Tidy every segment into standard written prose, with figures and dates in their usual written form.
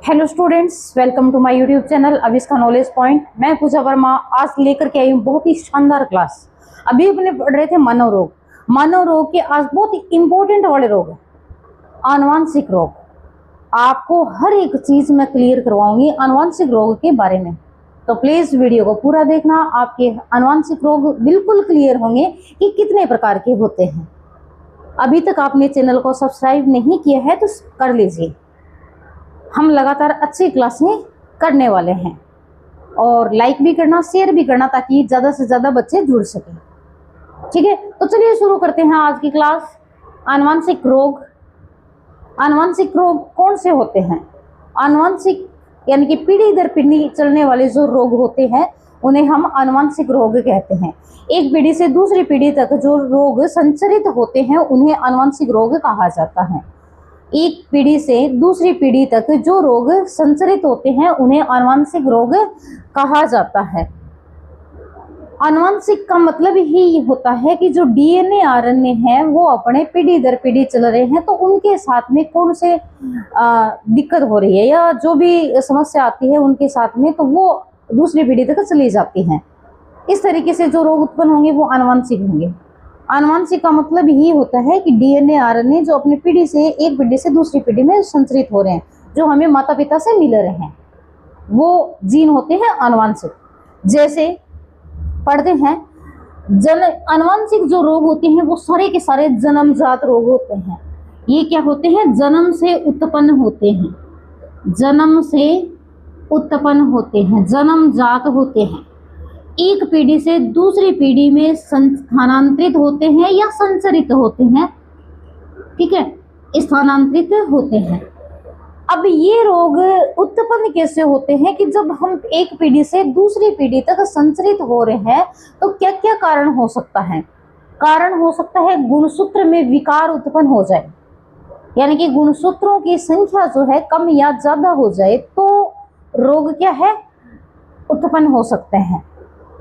Hello students, welcome to my YouTube channel अविस का knowledge point. मैं पूजा वर्मा आज लेकर के आई हूँ बहुत ही शानदार क्लास। अभी अपने पढ़ रहे थे मनोरोग। मनोरोग के आज बहुत ही इंपॉर्टेंट वाले रोग है आनुवांशिक रोग। आपको हर एक चीज मैं क्लियर करवाऊंगी आनुवांशिक रोग के बारे में, तो प्लीज वीडियो को पूरा देखना। आपके आनुवांशिक रोग बिल्कुल क्लियर होंगे कि कितने प्रकार के होते हैं। अभी तक आपने चैनल को सब्सक्राइब नहीं किया है तो कर लीजिए। हम लगातार अच्छी क्लासें करने वाले हैं और लाइक भी करना, शेयर भी करना ताकि ज़्यादा से ज़्यादा बच्चे जुड़ सकें। ठीक है, तो चलिए शुरू करते हैं आज की क्लास। आनुवांशिक रोग। आनुवांशिक रोग कौन से होते हैं? आनुवांशिक यानी कि पीढ़ी दर पीढ़ी चलने वाले जो रोग होते हैं उन्हें हम आनुवांशिक रोग कहते हैं। एक पीढ़ी से दूसरी पीढ़ी तक जो रोग संचरित होते हैं उन्हें आनुवांशिक रोग कहा जाता है। एक पीढ़ी से दूसरी पीढ़ी तक जो रोग संचरित होते हैं उन्हें आनुवांशिक रोग कहा जाता है। आनुवांशिक का मतलब ही होता है कि जो डीएनए आरएनए है वो अपने पीढ़ी दर पीढ़ी चल रहे हैं, तो उनके साथ में कौन से दिक्कत हो रही है या जो भी समस्या आती है उनके साथ में, तो वो दूसरी पीढ़ी तक चली जाती है। इस तरीके से जो रोग उत्पन्न होंगे वो आनुवांशिक होंगे। आनुवांशिक का मतलब ही होता है कि डीएनए आरएनए जो अपनी पीढ़ी से एक पीढ़ी से दूसरी पीढ़ी में संचरित हो रहे हैं, जो हमें माता पिता से मिल रहे हैं, वो जीन होते हैं आनुवांशिक। जैसे पढ़ते हैं आनुवांशिक जो रोग होते हैं वो सारे के सारे जन्मजात रोग होते हैं। ये क्या होते हैं? जन्म से उत्पन्न होते हैं, जन्म से उत्पन्न होते हैं, जन्मजात होते हैं। एक पीढ़ी से दूसरी पीढ़ी में स्थानांतरित होते हैं या संचरित होते हैं। ठीक है, स्थानांतरित होते हैं। अब ये रोग उत्पन्न कैसे होते हैं कि जब हम एक पीढ़ी से दूसरी पीढ़ी तक संचरित हो रहे हैं तो क्या क्या कारण हो सकता है? कारण हो सकता है गुणसूत्र में विकार उत्पन्न हो जाए, यानी कि गुणसूत्रों की संख्या जो है कम या ज्यादा हो जाए तो रोग क्या है? उत्पन्न हो सकते हैं।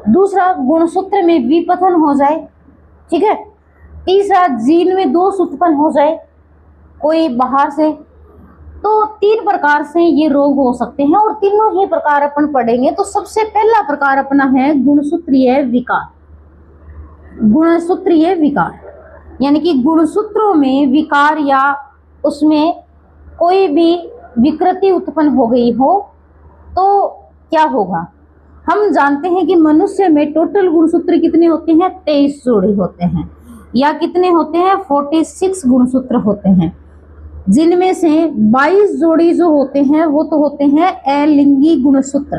दूसरा, गुणसूत्र में विपथन हो जाए। ठीक है। तीसरा, जीन में दोष उत्पन्न हो जाए कोई बाहर से। तो तीन प्रकार से ये रोग हो सकते हैं और तीनों ही प्रकार अपन पढ़ेंगे। तो सबसे पहला प्रकार अपना है गुणसूत्रीय विकार। गुणसूत्रीय विकार यानी कि गुणसूत्रों में विकार या उसमें कोई भी विकृति उत्पन्न हो गई हो तो क्या होगा? हम जानते हैं कि मनुष्य में टोटल गुणसूत्र कितने होते हैं? 23 जोड़ी होते हैं, या कितने होते हैं? 46 गुणसूत्र होते हैं, जिनमें से 22 जोड़ी जो होते हैं वो तो होते हैं अलिंगी गुणसूत्र।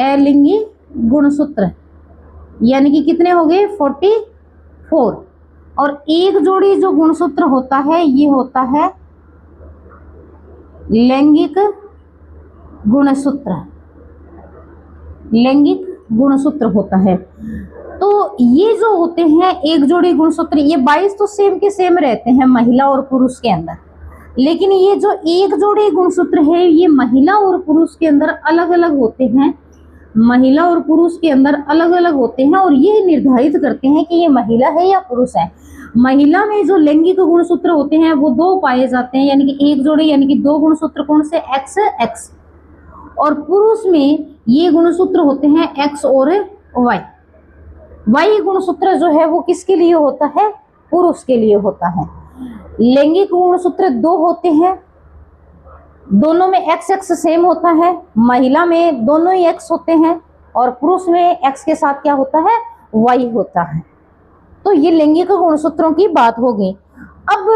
अलिंगी गुणसूत्र यानी कि कितने हो गए? 44। और एक जोड़ी जो गुणसूत्र होता है ये होता है लैंगिक गुणसूत्र। लैंगिक गुणसूत्र होता है। तो ये जो होते हैं एक जोड़ी गुणसूत्र, ये 22 तो सेम के सेम रहते हैं महिला और पुरुष के अंदर, लेकिन ये जो एक जोड़ी गुणसूत्र है ये महिला और पुरुष के अंदर अलग अलग होते हैं। महिला और पुरुष के अंदर अलग अलग होते हैं और ये निर्धारित करते हैं कि ये महिला है या पुरुष है। महिला में जो लैंगिक गुणसूत्र होते हैं वो 2 पाए जाते हैं, यानी कि एक जोड़ी यानी कि 2 गुणसूत्र कौन से? X x. और पुरुष में ये गुणसूत्र होते हैं एक्स और वाई। वाई गुणसूत्र जो है वो किसके लिए होता है? पुरुष के लिए होता है। लैंगिक गुणसूत्र 2 होते हैं, दोनों में एक्स एक्स सेम होता है। महिला में दोनों ही एक्स होते हैं और पुरुष में एक्स के साथ क्या होता है? वाई होता है। तो ये लैंगिक गुणसूत्रों की बात होगी। अब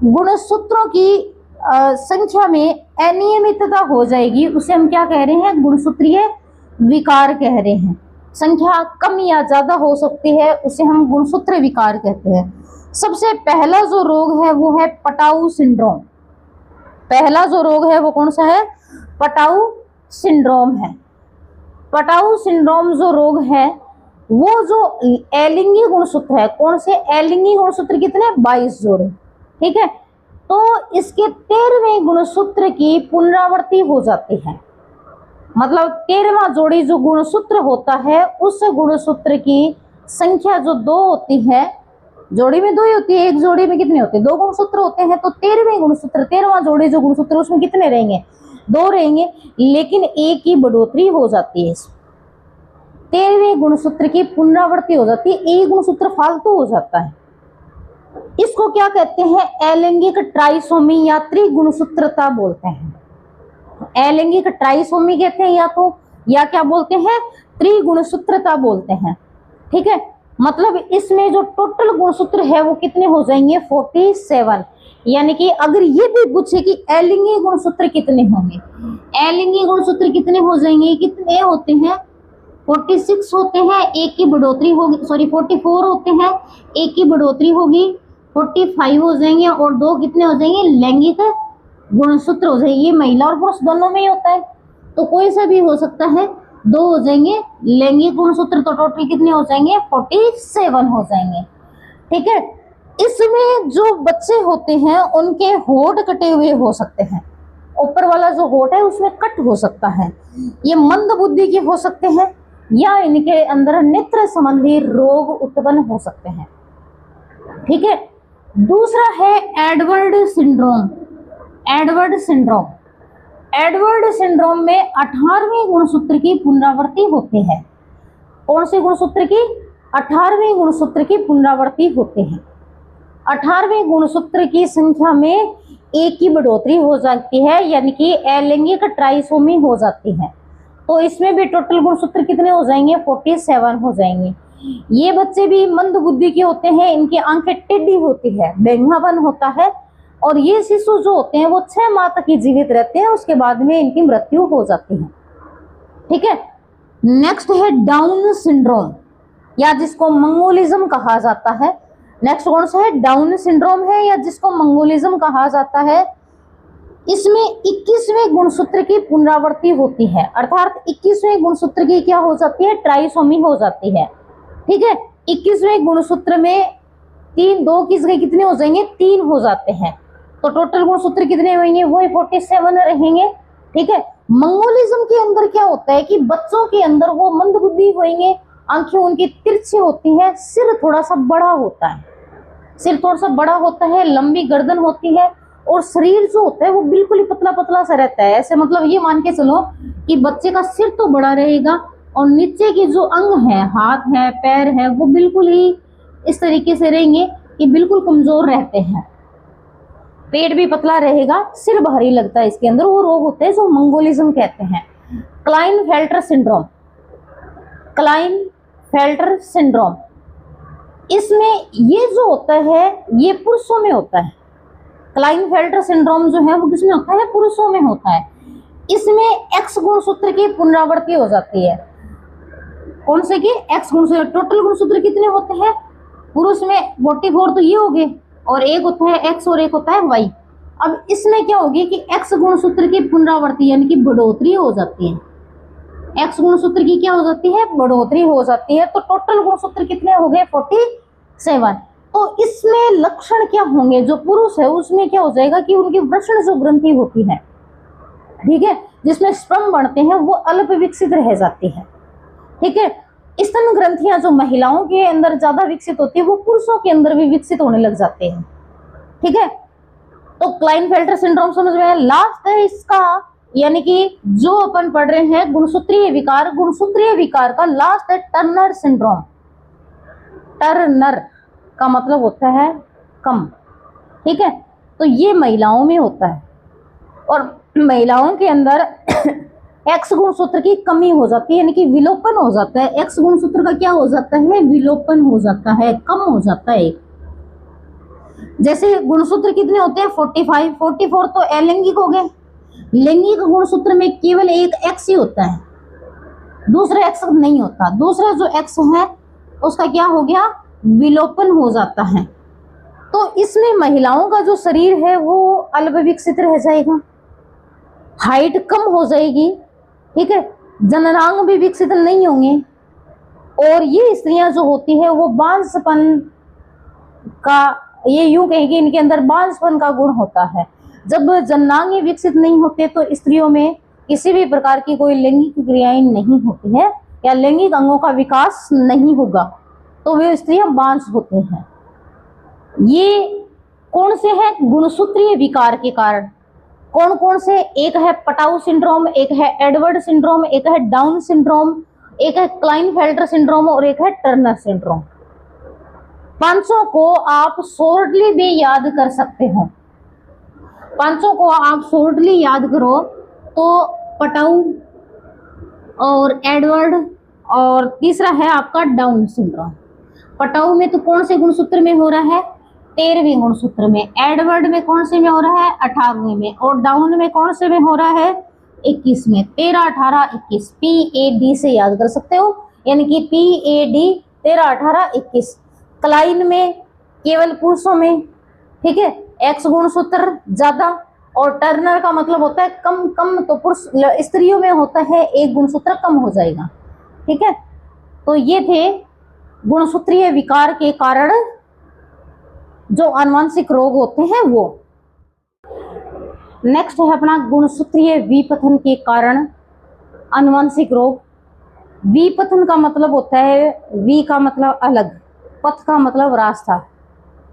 गुणसूत्रों की संख्या में अनियमितता हो जाएगी, उसे हम क्या कह रहे हैं? गुणसूत्रीय विकार कह रहे हैं। संख्या कम या ज्यादा हो सकती है, उसे हम गुणसूत्र विकार कहते हैं। सबसे पहला जो रोग है वो है पटाऊ सिंड्रोम। पहला जो रोग है वो कौन सा है? पटाऊ सिंड्रोम है। पटाऊ सिंड्रोम जो रोग है वो जो अलिंगी गुणसूत्र है, कौन से? अलिंगी गुणसूत्र कितने? 22 जोड़े। ठीक है। तो इसके 13वें गुणसूत्र की पुनरावृत्ति हो जाती है, मतलब 13वां जोड़ी जो गुणसूत्र होता है उस गुणसूत्र की संख्या जो 2 होती है जोड़ी में 2 ही होती है, एक जोड़ी में कितने होते हैं, 2 गुणसूत्र होते हैं। तो 13वें गुणसूत्र, 13वां जोड़ी जो गुणसूत्र उसमें कितने रहेंगे, 2 रहेंगे, लेकिन एक की बढ़ोतरी हो जाती है। 13वें गुणसूत्र की पुनरावृत्ति हो जाती है, एक गुणसूत्र फालतू हो जाता है। इसको क्या कहते हैं, अलैंगिक ट्राइसोमी या त्रिगुणसूत्रता बोलते हैं। अलैंगिक ट्राइसोमी कहते हैं या क्या बोलते हैं, त्रिगुणसूत्रता बोलते हैं। ठीक है, मतलब इसमें जो टोटल गुणसूत्र है वो कितने हो जाएंगे, 47। यानी कि अगर ये भी पूछे कि अलैंगिक गुणसूत्र कितने होंगे, अलैंगिक गुणसूत्र कितने हो जाएंगे, कितने होते हैं, 46 होते हैं, एक की बढ़ोतरी होगी, सॉरी 44 होते हैं, एक की बढ़ोतरी होगी, 45 हो जाएंगे, और 2 कितने हो जाएंगे, लैंगिक गुणसूत्र हो जाएंगे। ये महिला और पुरुष दोनों में ही होता है, तो कोई सा भी हो सकता है, 2 हो जाएंगे लैंगिक गुणसूत्र, तो टोटल कितने हो जाएंगे, 47 हो जाएंगे। ठीक है, इसमें जो बच्चे होते हैं उनके होठ कटे हुए हो सकते हैं, ऊपर वाला जो होठ है उसमें कट हो सकता है, ये मंद बुद्धि के हो सकते हैं, या इनके अंदर नेत्र संबंधी रोग उत्पन्न हो सकते हैं। ठीक है, दूसरा है Edward syndrome. Edward syndrome, Edward syndrome में 18वें गुणसूत्र की पुनरावृत्ति होती है। कौन से गुणसूत्र की, 18वें गुणसूत्र की पुनरावृत्ति होती है। 18वें गुणसूत्र की संख्या में एक की बढ़ोतरी हो जाती है, यानी कि अलैंगिक ट्राइसोमी हो जाती है। तो इसमें भी टोटल गुणसूत्र कितने हो जाएंगे, 47 हो जाएंगे। ये बच्चे भी मंद बुद्धि के होते हैं, इनकी आंखें टेढ़ी होती है, बैंगनापन होता है, और ये शिशु जो होते हैं वो 6 माह तक ही जीवित रहते हैं, उसके बाद में इनकी मृत्यु हो जाती है। ठीक है, नेक्स्ट है डाउन सिंड्रोम, या जिसको मंगोलिज्म कहा जाता है। नेक्स्ट कौन सा है, डाउन सिंड्रोम है, या जिसको मंगोलिज्म कहा जाता है। इसमें 21वें गुणसूत्र की पुनरावृत्ति होती है, अर्थात 21वें गुणसूत्र की क्या हो जाती है, ट्राइसोमी हो जाती है। ठीक है, 21वें गुणसूत्र में 2 की जगह कितने हो जाएंगे, 3 हो जाते हैं, तो टोटल गुणसूत्र कितने होंगे, वही 47 रहेंगे। ठीक है, मंगोलिज्म के अंदर क्या होता है कि बच्चों के अंदर वो मंद बुद्धि होंगे, आंखें उनकी तिरछी होती है, सिर थोड़ा सा बड़ा होता है, सिर थोड़ा सा बड़ा होता है, लंबी गर्दन होती है, और शरीर जो होता है वो बिल्कुल ही पतला पतला सा रहता है। ऐसे मतलब ये मान के चलो कि बच्चे का सिर तो बड़ा रहेगा, और नीचे के जो अंग है, हाथ है, पैर है, वो बिल्कुल ही इस तरीके से रहेंगे कि बिल्कुल कमजोर रहते हैं, पेट भी पतला रहेगा, सिर भारी लगता है इसके अंदर। वो रोग होते हैं जो मंगोलिज्म कहते हैं। क्लाइनफेल्टर सिंड्रोम, क्लाइनफेल्टर सिंड्रोम, इसमें ये जो होता है ये पुरुषों में होता है। क्लाइनफेल्टर सिंड्रोम जो है वो किसमें होता है, पुरुषों में होता है। इसमें एक्स गुणसूत्र की पुनरावृत्ति हो जाती है। कौन से की, एक्स गुणसूत्र। टोटल गुणसूत्र कितने होते हैं, पुरुष में 44 तो ये हो गए, और एक होता है एक्स और एक होता है वाई। अब इसमें क्या होगी कि एक्स गुणसूत्र की पुनरावृत्ति यानी कि बढ़ोतरी हो जाती है, एक्स गुणसूत्र की क्या हो जाती है, बढ़ोतरी हो जाती है। तो टोटल गुणसूत्र कितने हो गए, 47। तो इसमें लक्षण क्या होंगे, जो पुरुष है उसमें क्या हो जाएगा कि उनकी वृषण जो ग्रंथि होती है, ठीक है, जिसमें स्पर्म बढ़ते हैं, वो अल्प विकसित रह जाती है। ठीक है, स्तन ग्रंथियां जो महिलाओं के अंदर ज्यादा विकसित होती है, वो पुरुषों के अंदर भी विकसित होने लग जाते हैं। ठीक है, तो क्लाइनफेल्टर सिंड्रोम समझ में आया। लास्ट है इसका, यानी कि जो अपन पढ़ रहे हैं गुणसूत्रीय विकार, गुणसूत्रीय विकार का लास्ट है टर्नर सिंड्रोम। टर्नर का मतलब होता है कम। ठीक है, तो ये महिलाओं में होता है, और महिलाओं के अंदर एक्स गुणसूत्र की कमी हो जाती है, यानी कि विलोपन हो जाता है। एक्स गुणसूत्र का क्या हो जाता है, विलोपन हो जाता है, कम हो जाता है। जैसे गुणसूत्र कितने होते हैं, 45, 44 तो अलैंगिक हो गए। लैंगिक गुणसूत्र में केवल एक एक्स ही होता है, दूसरा एक्स नहीं होता। दूसरा जो एक्स है उसका क्या हो गया, विलोपन हो जाता है। तो इसमें महिलाओं का जो शरीर है वो अल्प विकसित रह जाएगा, हाइट कम हो जाएगी। ठीक है, जननांग भी विकसित नहीं होंगे, और ये स्त्रियां जो होती है वो बांझपन का, ये यूं कहेंगे इनके अंदर बांझपन का गुण होता है। जब जननांग विकसित नहीं होते तो स्त्रियों में किसी भी प्रकार की कोई लैंगिक क्रियाएं नहीं होती है, या लैंगिक अंगों का विकास नहीं होगा, तो वे स्त्रियां बांझ होती हैं। ये कौन से है? गुणसूत्रीय विकार के कारण। कौन कौन से? एक है पटाउ सिंड्रोम, एक है एडवर्ड सिंड्रोम, एक है डाउन सिंड्रोम, एक है क्लाइनफेल्टर सिंड्रोम और एक है टर्नर सिंड्रोम। पांचों को आप शॉर्टली भी याद कर सकते हो। पांचों को आप शॉर्टली याद करो तो पटाउ और एडवर्ड और तीसरा है आपका डाउन सिंड्रोम। पटाउ में तो कौन से गुणसूत्र में हो रहा है? 13वें गुणसूत्र में। एडवर्ड में कौन से में हो रहा है? 18वें में। और डाउन में कौन से में हो रहा है? 21 में। 13, 18, 21 PAD से याद कर सकते हो, यानी कि PAD 13, 18, 21। क्लाइन में केवल पुरुषों में, ठीक है, X गुणसूत्र ज्यादा, और टर्नर का मतलब होता है कम। कम तो पुरुष स्त्रियों में होता है, एक गुणसूत्र कम हो जाएगा, ठीक है। तो ये थे गुणसूत्रीय विकार के कारण जो आनुवंशिक रोग होते हैं वो। नेक्स्ट है अपना गुणसूत्रीय विपथन के कारण आनुवंशिक रोग। विपथन का मतलब होता है, वी का मतलब अलग, पथ का मतलब रास्ता,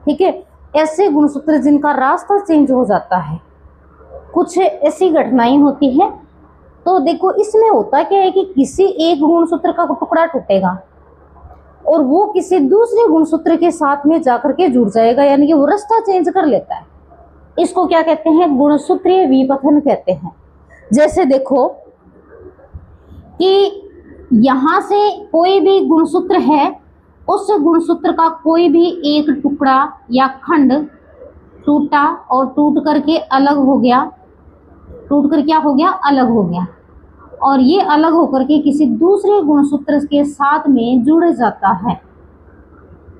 ठीक है। ऐसे गुणसूत्र जिनका रास्ता चेंज हो जाता है, कुछ ऐसी घटनाएं होती हैं। तो देखो इसमें होता क्या है कि किसी एक गुणसूत्र का टुकड़ा टूटेगा और वो किसी दूसरे गुणसूत्र के साथ में जाकर के जुड़ जाएगा, यानी कि वो रास्ता चेंज कर लेता है। इसको क्या कहते हैं? गुणसूत्रीय विपथन कहते हैं। जैसे देखो कि यहां से कोई भी गुणसूत्र है, उस गुणसूत्र का कोई भी एक टुकड़ा या खंड टूटा और टूट करके अलग हो गया। टूट कर क्या हो गया? अलग हो गया। और ये अलग होकर के किसी दूसरे गुणसूत्र के साथ में जुड़ जाता है,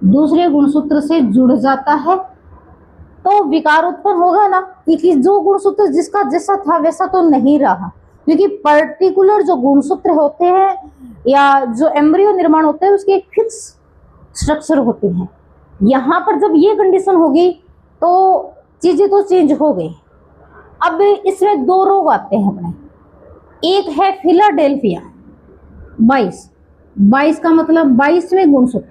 दूसरे गुणसूत्र से जुड़ जाता है, तो विकार उत्पन्न होगा ना, क्योंकि जो गुणसूत्र जिसका जैसा था वैसा तो नहीं रहा। क्योंकि पर्टिकुलर जो गुणसूत्र होते हैं या जो एम्ब्रियो निर्माण होता है उसकी एक फिक्स स्ट्रक्चर होती है। यहाँ पर जब ये कंडीशन होगी तो चीजें तो चेंज हो गई। अब इसमें दो रोग आते हैं अपने। एक है फिलाडेल्फिया 22 का मतलब 22वें गुणसूत्र।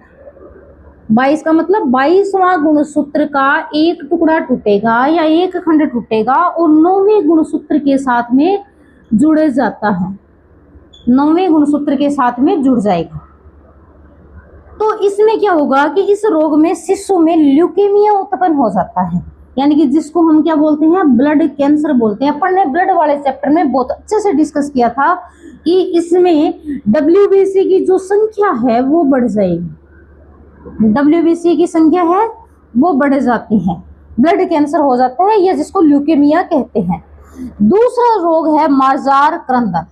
22 का मतलब 22वां गुणसूत्र का एक टुकड़ा टूटेगा या एक खंड टूटेगा और 9वें गुणसूत्र के साथ में जुड़ जाता है, 9वें गुणसूत्र के साथ में जुड़ जाएगा। तो इसमें क्या होगा कि इस रोग में शिशु में ल्यूकेमिया उत्पन्न हो जाता है, यानी कि जिसको हम क्या बोलते हैं? ब्लड कैंसर बोलते हैं। अपन ने ब्लड वाले चैप्टर में बहुत अच्छे से डिस्कस किया था कि इसमें WBC की जो संख्या है वो बढ़ जाएगी। WBC की संख्या है वो बढ़ जाती है, ब्लड कैंसर हो जाता है, या जिसको ल्यूकेमिया कहते हैं। दूसरा रोग है मार्जार क्रंदन,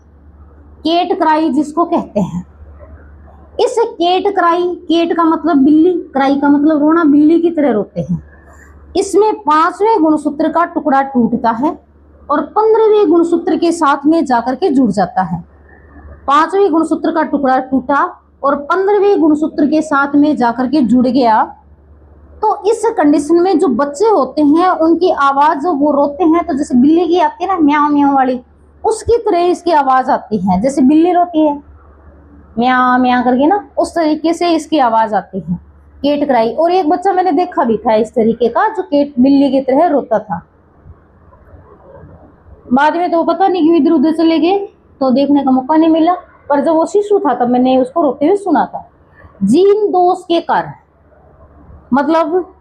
केट क्राई जिसको कहते हैं। इस केट क्राई, केट का मतलब बिल्ली, क्राई का मतलब रोना, बिल्ली की तरह रोते हैं। इसमें 5वें गुणसूत्र का टुकड़ा टूटता है और 15वें गुणसूत्र के साथ में जाकर के जुड़ जाता है। 5वें गुणसूत्र का टुकड़ा टूटा और 15वें गुणसूत्र के साथ में जाकर के जुड़ गया। तो इस कंडीशन में जो बच्चे होते हैं उनकी आवाज जो वो रोते हैं, तो जैसे बिल्ली की आती है ना म्याऊ म्याऊ वाली, उसकी तरह इसकी आवाज आती है। जैसे बिल्ली रोती है म्याऊ म्याऊ करके ना, उस तरीके से इसकी आवाज आती है, केट क्राई। और एक बच्चा मैंने देखा भी था इस तरीके का, जो केट बिल्ली की तरह रोता था। बाद में तो पता नहीं क्यों इधर उधर चले गए, तो देखने का मौका नहीं मिला, पर जब वो शिशु था तब मैंने उसको रोते हुए सुना था। जीन दोष के कारण, मतलब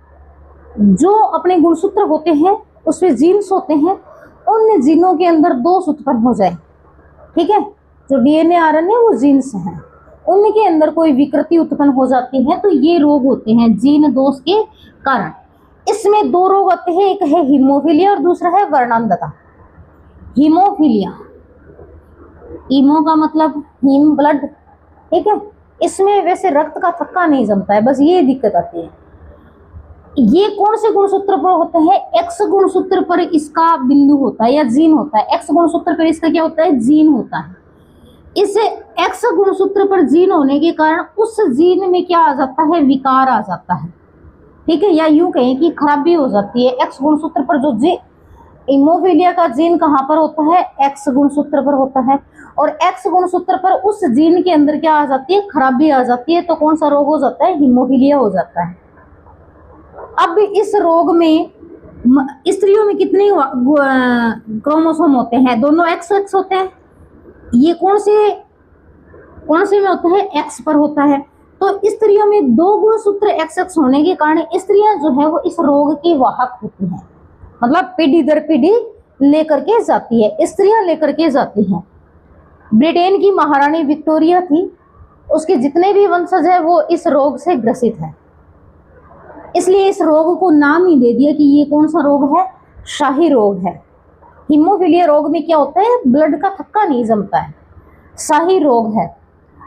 जो अपने गुणसूत्र होते हैं उसमें जीन्स होते हैं, उन जीनों के अंदर दोष उत्पन्न हो जाए, ठीक है, जो DNA RNA वो जीन्स हैं, उनके अंदर कोई विकृति उत्पन्न हो जाती है, तो ये रोग होते हैं जीन दोष के कारण। इसमें दो रोग आते हैं, एक है हीमोफीलिया और दूसरा है वर्णांधता। हीमोफीलिया, हीमो का मतलब हीम ब्लड, ठीक है। इसमें वैसे रक्त का थक्का नहीं जमता है, बस ये दिक्कत आती है। ये कौन से गुणसूत्र पर होते हैं? X गुणसूत्र पर इसका बिंदु होता है या जीन होता है। X गुणसूत्र पर इसका क्या होता है? जीन होता है। इस X गुणसूत्र पर जीन होने के कारण उस जीन में क्या आ जाता है? विकार आ जाता है, ठीक है, या यूं कहें कि खराबी हो जाती है। X गुणसूत्र पर जो जीन, हीमोफीलिया का जीन कहाँ पर होता है? X गुणसूत्र पर होता है। और X गुणसूत्र पर उस जीन के अंदर क्या आ जाती है? खराबी आ जाती है। तो कौन सा रोग हो जाता है? हीमोफीलिया हो जाता है। अब इस रोग में स्त्रियों में कितने क्रोमोसोम होते हैं? दोनों एक्स एक्स होते हैं। ये कौन से में होता है? एक्स पर होता है। तो स्त्रियों में दो गुणसूत्र एक्स एक्स होने के कारण स्त्रियां जो है वो इस रोग की वाहक होती हैं, मतलब पीढ़ी दर पीढ़ी लेकर के जाती है, स्त्रियां लेकर के जाती हैं। ब्रिटेन की महारानी विक्टोरिया थी, उसके जितने भी वंशज है वो इस रोग से ग्रसित है, इसलिए इस रोग को नाम ही दे दिया कि ये कौन सा रोग है? शाही रोग है। हीमोफीलिया रोग में क्या होता है? ब्लड का थक्का नहीं जमता है, शाही रोग है।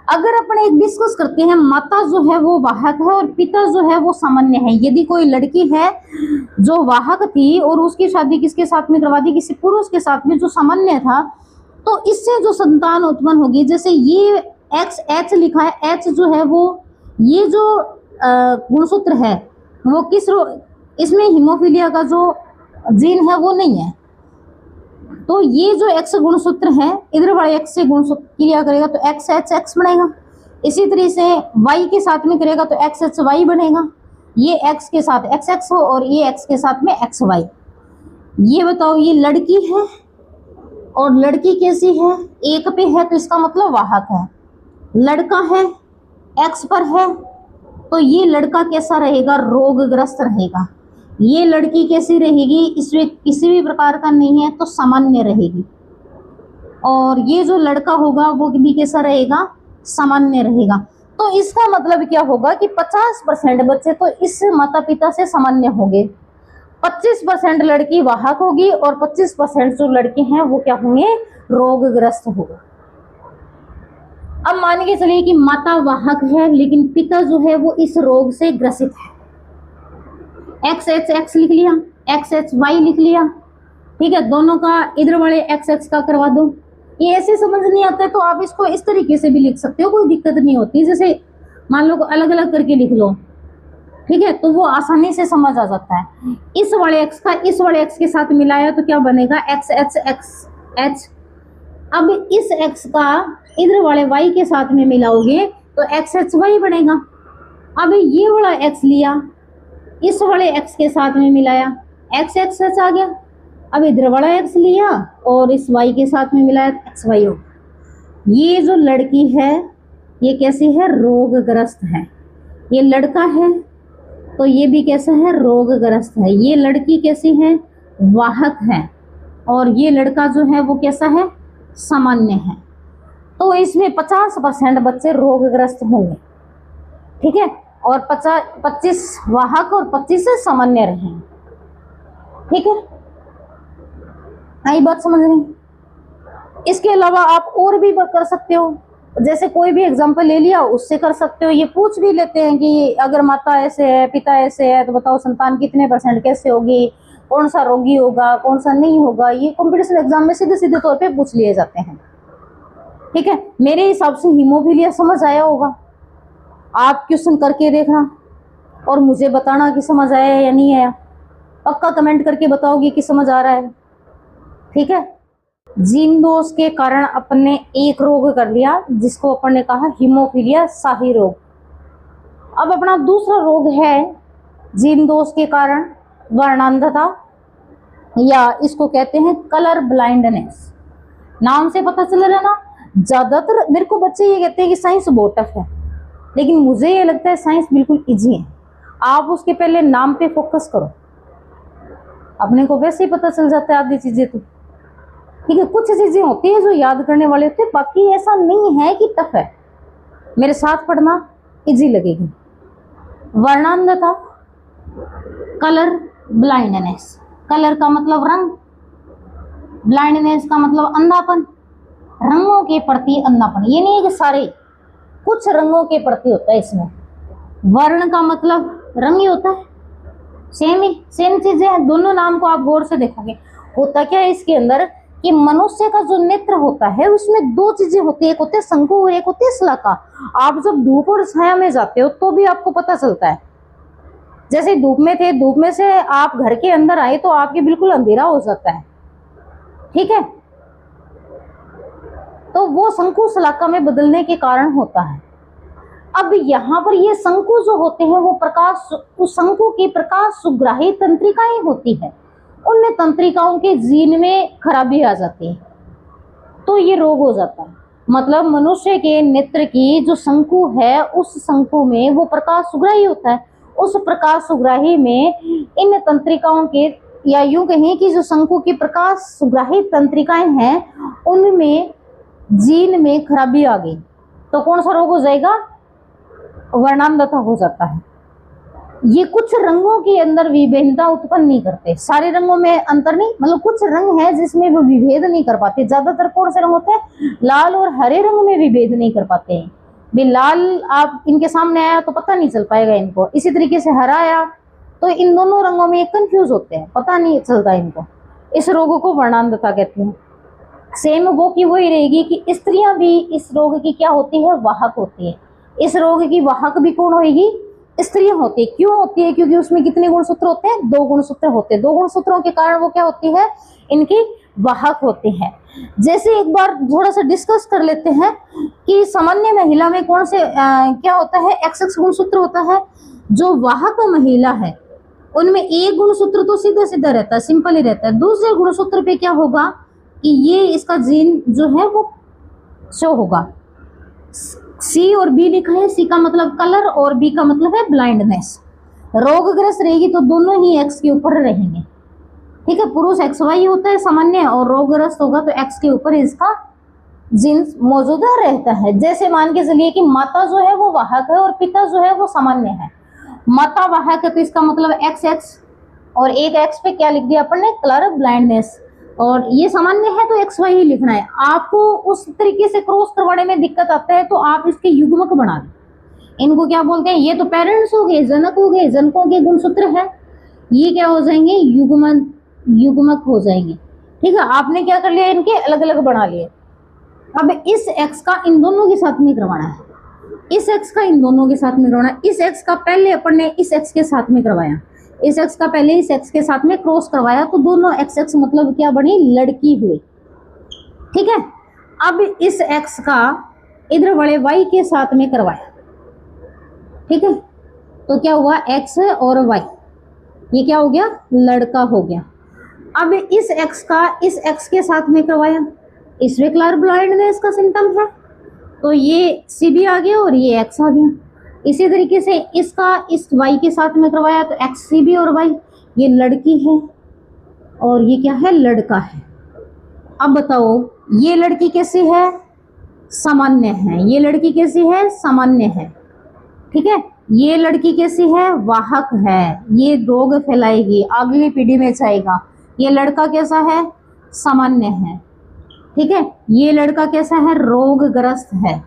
अगर अपन एक डिस्कस करते हैं, माता जो है वो वाहक है और पिता जो है वो सामान्य है। यदि कोई लड़की है जो वाहक थी और उसकी शादी किसके साथ में करवा दी? किसी पुरुष के साथ में जो सामान्य था, तो इससे जो संतान उत्पन्न होगी, जैसे ये एक्स एच लिखा है, एच जो है वो ये जो गुणसूत्र है वो किस इसमें हीमोफीलिया का जो जीन है वो नहीं है। तो ये जो एक्स गुणसूत्र है, इधर वाले एक्स से गुणसूत्र क्रिया करेगा तो एक्स एच एक्स बनेगा। इसी तरह से वाई के साथ में करेगा तो एक्स एच वाई बनेगा। ये एक्स के साथ एक्स एक्स हो और ये एक्स के साथ में एक्स वाई। ये बताओ, ये लड़की है और लड़की कैसी है? एक पे है तो इसका मतलब वाहक है। लड़का है, एक्स पर है, तो ये लड़का कैसा रहेगा? रोगग्रस्त रहेगा। ये लड़की कैसी रहेगी? इसमें किसी भी प्रकार का नहीं है तो सामान्य रहेगी। और ये जो लड़का होगा वो भी कैसा रहेगा? सामान्य रहेगा। तो इसका मतलब क्या होगा कि 50% बच्चे तो इस माता पिता से सामान्य होंगे, 25% लड़की वाहक होगी और 25% जो लड़के हैं वो क्या होंगे? रोगग्रस्त होंगे। अब मान के चलिए कि माता वाहक है लेकिन पिता जो है वो इस रोग से ग्रसित है। एक्स एच एक्स लिख लिया, एक्स एच वाई लिख लिया, ठीक है। दोनों का इधर वाले एक्स एक्स का करवा दो। ये ऐसे समझ नहीं आता है तो आप इसको इस तरीके से भी लिख सकते हो, कोई दिक्कत नहीं होती। जैसे मान लो अलग अलग करके लिख लो, ठीक है, तो वो आसानी से समझ आ जाता है। इस वाले एक्स का इस वाले एक्स के साथ मिलाया तो क्या बनेगा? X H x H. अब इस एक्स का इधर वाले वाई के साथ में मिलाओगे तो एक्स एच वाई बनेगा। अब ये वाला एक्स लिया, इस वाले एक्स के साथ में मिलाया, एक्स एक्स एच आ गया। अब इधर वाला एक्स लिया और इस वाई के साथ में मिलाया, एक्स वाई हो। ये जो लड़की है ये कैसी है? रोगग्रस्त है। ये लड़का है तो ये भी कैसा है? रोगग्रस्त है। ये लड़की कैसी है? वाहक है। और ये लड़का जो है वो कैसा है? सामान्य है। तो इसमें 50% बच्चे रोगग्रस्त होंगे, ठीक है, और 25 वाहक और 25 सामान्य रहेंगे, ठीक है। आई बात समझ नहीं? इसके अलावा आप और भी कर सकते हो, जैसे कोई भी एग्जांपल ले लिया उससे कर सकते हो। ये पूछ भी लेते हैं कि अगर माता ऐसे है पिता ऐसे है तो बताओ संतान कितने % कैसे होगी, कौन सा रोगी होगा कौन सा नहीं होगा। ये कॉम्पिटिशन एग्जाम में सीधे सीधे तौर पे पूछ लिए जाते हैं, ठीक है। मेरे हिसाब से हीमोफीलिया समझ आया होगा। आप क्वेश्चन करके देखना और मुझे बताना कि समझ आया या नहीं आया। पक्का कमेंट करके बताओगे कि समझ आ रहा है, ठीक है। जीन दोष के कारण अपन ने एक रोग कर लिया जिसको अपन ने कहा हीमोफीलिया शाही रोग। अब अपना दूसरा रोग है जीन दोष के कारण वर्णांधता, या इसको कहते हैं कलर ब्लाइंडनेस। नाम से पता चल रहा है ना। ज्यादातर मेरे को बच्चे ये कहते हैं कि साइंस बहुत टफ है, लेकिन मुझे ये लगता है साइंस बिल्कुल इजी है। आप उसके पहले नाम पे फोकस करो, अपने को वैसे ही पता चल जाता है आधी चीजें तो, ठीक है। कुछ चीजें होती है जो याद करने वाले होते हैं, बाकी ऐसा नहीं है कि टफ है। मेरे साथ पढ़ना इजी लगेगी। वर्णांधता, कलर ब्लाइंडनेस। कलर का मतलब रंग, ब्लाइंडनेस का मतलब अंधापन, रंगों के प्रति अंधापन। ये नहीं है कि सारे, कुछ रंगों के प्रति होता है इसमें। वर्ण का मतलब रंग ही होता है, सेम चीजें हैं। दोनों नाम को आप गौर से देखोगे। होता क्या है इसके अंदर कि मनुष्य का जो नेत्र होता है उसमें दो चीजें होती है, एक होती है शंकु और एक होती है शलाका। आप जब धूप और छाया में जाते हो तो भी आपको पता चलता है। जैसे धूप में थे, धूप में से आप घर के अंदर आए तो आपके बिल्कुल अंधेरा हो जाता है, ठीक है। तो वो शंकु शलाका में बदलने के कारण होता है। अब यहाँ पर ये शंकु जो होते हैं वो उस शंकु की प्रकाश सुग्राही तंत्रिकाएं होती है, उनमें तंत्रिकाओं के जीन में खराबी आ जाती है तो ये रोग हो जाता है। मतलब मनुष्य के नेत्र की जो शंकु है उस शंकु में वो प्रकाश सुग्राही होता है, उस प्रकाश सुग्राही में इन तंत्रिकाओं के, या यूं कहें कि जो शंकु की प्रकाश सुग्राही तंत्रिकाएं हैं उनमें जीन में खराबी आ गई तो कौन सा रोग हो जाएगा? वर्णांधता हो जाता है। ये कुछ रंगों के अंदर विभिन्नता उत्पन्न नहीं करते, सारे रंगों में अंतर नहीं, मतलब कुछ रंग है जिसमें वो विभेद नहीं कर पाते। ज्यादातर कौन से रंग होते हैं? लाल और हरे रंग में विभेद नहीं कर पाते हैं। भी लाल आप इनके सामने आया तो पता नहीं चल पाएगा इनको, इसी तरीके से हरा आया तो इन दोनों रंगों में कंफ्यूज होते हैं, पता नहीं चलता इनको। इस रोग को वर्णांधता कहते हैं। सेम वो की वही रहेगी कि स्त्रियां भी इस रोग की क्या होती है? वाहक होती है। इस रोग की वाहक भी कौन होगी? स्त्रियां होती है। क्यों होती है? क्योंकि उसमें कितने गुणसूत्र होते हैं? 2 गुणसूत्र होते हैं। 2 गुणसूत्रों के कारण वो क्या होती है? इनकी वाहक होती है। जैसे एक बार थोड़ा सा डिस्कस कर लेते हैं कि सामान्य महिला में कौन से क्या होता है? XX गुणसूत्र होता है। जो वाहक महिला है उनमें एक गुणसूत्र तो सीधा सीधा रहता है, सिंपल ही रहता है। दूसरे गुणसूत्र पे क्या होगा कि ये इसका जीन जो है वो शो होगा। सी और बी लिखा है, सी का मतलब कलर और बी का मतलब है ब्लाइंडनेस। रोगग्रस्त रहेगी तो दोनों ही एक्स के ऊपर रहेंगे, ठीक है। पुरुष XY होता है सामान्य और रोगग्रस्त होगा तो एक्स के ऊपर इसका जीन मौजूदा रहता है। जैसे मान के चलिए कि माता जो है वो वाहक है और पिता जो है वो सामान्य है। माता वाहक है तो इसका मतलब XX और एक एक्स पे क्या लिख दिया अपन ने? Colour blindness. और ये सामान्य है तो XY ही लिखना है। आपको उस तरीके से क्रॉस करवाने में दिक्कत आता है तो आप इसके युग्मक बना दें। इनको क्या बोलते हैं? ये तो पेरेंट्स हो गए, जनक हो गए, जनकों के गुणसूत्र है। ये क्या हो जाएंगे? युग्मक हो जाएंगे, ठीक है। आपने क्या कर लिया? इनके अलग अलग बना लिए। अब इस X का इन दोनों के साथ में करवाना है, इस X का इन दोनों के साथ में करवाना है। इस X का पहले अपन ने इस X के साथ में करवाया, इस X का पहले इस X के साथ में क्रॉस करवाया तो दोनों XX मतलब क्या बनी? लड़की हुई, ठीक है। अब इस X का इधर वाले Y के साथ में करवाया, ठीक है, तो क्या हुआ? X और Y, ये क्या हो गया? लड़का हो गया। अब इस X का इस X के साथ में करवाया, इसमें कलर ब्लाइंडनेस का सिम्टम है तो ये C भी आ गया और ये X आ गया। इसी तरीके से इसका इस Y के साथ में करवाया तो XCB और Y, ये लड़की है और ये क्या है? लड़का है। अब बताओ ये लड़की कैसी है? सामान्य है। ये लड़की कैसी है? सामान्य है, ठीक है। ये लड़की कैसी है? वाहक है, ये रोग फैलाएगी, अगली पीढ़ी में जाएगा। ये लड़का कैसा है? सामान्य है, ठीक है। ये लड़का कैसा है? रोगग्रस्त है।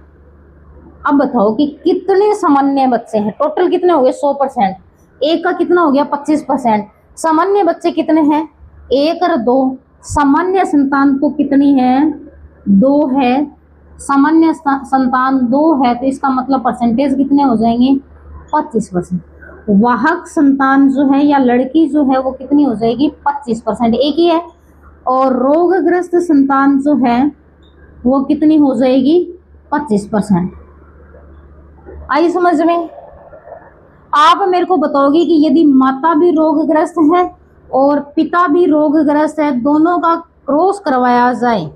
अब बताओ कि कितने सामान्य बच्चे हैं? टोटल कितने हो गए? 100%। एक का कितना हो गया? 25%। सामान्य बच्चे कितने हैं? 1 और 2। सामान्य संतान तो कितनी है? 2 है। सामान्य संतान 2 है तो इसका मतलब परसेंटेज कितने हो जाएंगे? 25%। वाहक संतान जो है या लड़की जो है वो कितनी हो जाएगी? 25%, एक ही है। और रोगग्रस्त संतान जो है वो कितनी हो जाएगी? 25%। आई समझ में? आप मेरे को बताओगे कि यदि माता भी रोगग्रस्त है और पिता भी रोगग्रस्त है, दोनों का क्रॉस करवाया जाए,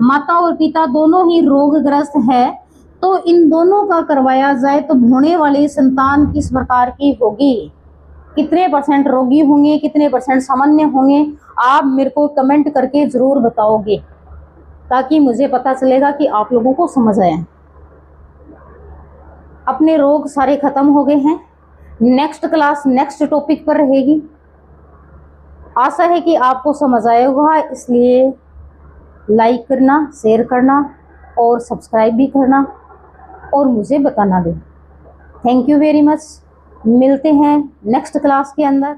माता और पिता दोनों ही रोगग्रस्त है, तो इन दोनों का करवाया जाए तो होने वाली संतान किस प्रकार की होगी? कितने % रोगी होंगे, कितने % सामान्य होंगे? आप मेरे को कमेंट करके जरूर बताओगे ताकि मुझे पता चलेगा कि आप लोगों को समझ आया। अपने रोग सारे खत्म हो गए हैं। नेक्स्ट क्लास नेक्स्ट टॉपिक पर रहेगी। आशा है कि आपको समझ आया होगा, इसलिए लाइक करना, शेयर करना और सब्सक्राइब भी करना और मुझे बताना भी। Thank you very much. मिलते हैं नेक्स्ट क्लास के अंदर।